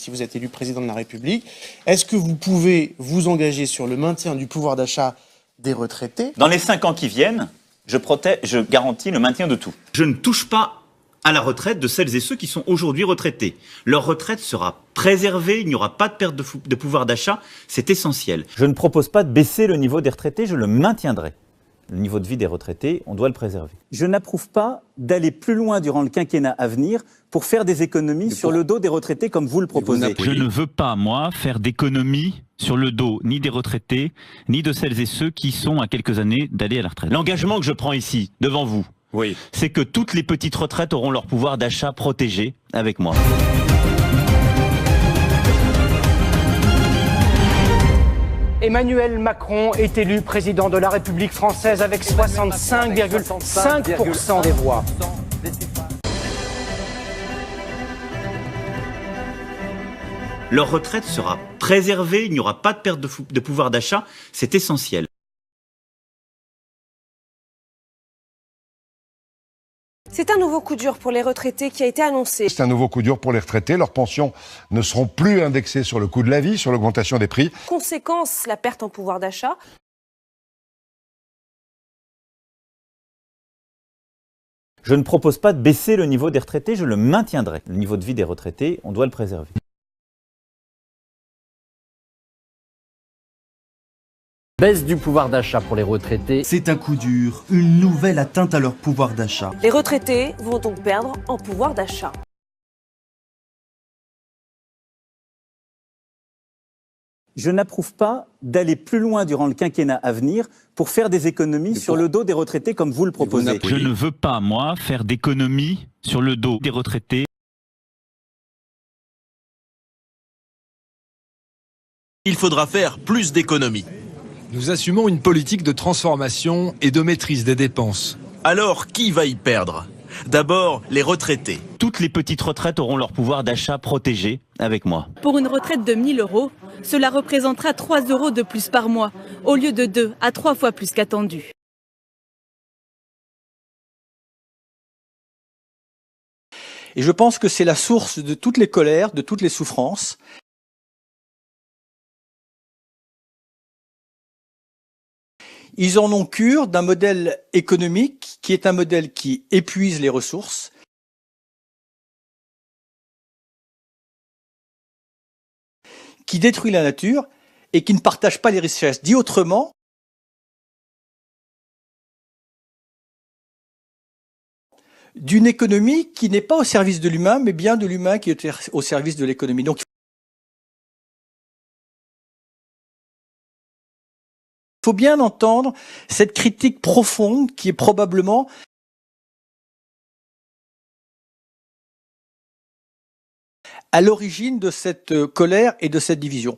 Si vous êtes élu président de la République, est-ce que vous pouvez vous engager sur le maintien du pouvoir d'achat des retraités? Dans les 5 ans qui viennent, je garantis le maintien de tout. Je ne touche pas à la retraite de celles et ceux qui sont aujourd'hui retraités. Leur retraite sera préservée, il n'y aura pas de perte de pouvoir d'achat, c'est essentiel. Je ne propose pas de baisser le niveau des retraités, je le maintiendrai. Le niveau de vie des retraités, on doit le préserver. Je n'approuve pas d'aller plus loin durant le quinquennat à venir pour faire des économies sur le dos des retraités comme vous le proposez. Je ne veux pas, moi, faire d'économies sur le dos ni des retraités, ni de celles et ceux qui sont à quelques années d'aller à la retraite. L'engagement que je prends ici, devant vous, c'est que toutes les petites retraites auront leur pouvoir d'achat protégé avec moi. Emmanuel Macron est élu président de la République française avec 65,5% des voix. Leur retraite sera préservée, il n'y aura pas de perte de pouvoir d'achat, c'est essentiel. C'est un nouveau coup dur pour les retraités qui a été annoncé. C'est un nouveau coup dur pour les retraités. Leurs pensions ne seront plus indexées sur le coût de la vie, sur l'augmentation des prix. Conséquence, la perte en pouvoir d'achat. Je ne propose pas de baisser le niveau des retraités, je le maintiendrai. Le niveau de vie des retraités, on doit le préserver. Baisse du pouvoir d'achat pour les retraités. C'est un coup dur, une nouvelle atteinte à leur pouvoir d'achat. Les retraités vont donc perdre en pouvoir d'achat. Je n'approuve pas d'aller plus loin durant le quinquennat à venir pour faire des économies sur le dos des retraités comme vous le proposez. Je ne veux pas, moi, faire d'économies sur le dos des retraités. Il faudra faire plus d'économies. Nous assumons une politique de transformation et de maîtrise des dépenses. Alors, qui va y perdre? D'abord, les retraités. Toutes les petites retraites auront leur pouvoir d'achat protégé avec moi. Pour une retraite de 1 000 €, cela représentera 3 € de plus par mois, au lieu de 2 à 3 fois plus qu'attendu. Et je pense que c'est la source de toutes les colères, de toutes les souffrances. Ils en ont cure d'un modèle économique qui est un modèle qui épuise les ressources, qui détruit la nature et qui ne partage pas les richesses. Dit autrement, d'une économie qui n'est pas au service de l'humain, mais bien de l'humain qui est au service de l'économie. Donc, il faut bien entendre cette critique profonde qui est probablement à l'origine de cette colère et de cette division.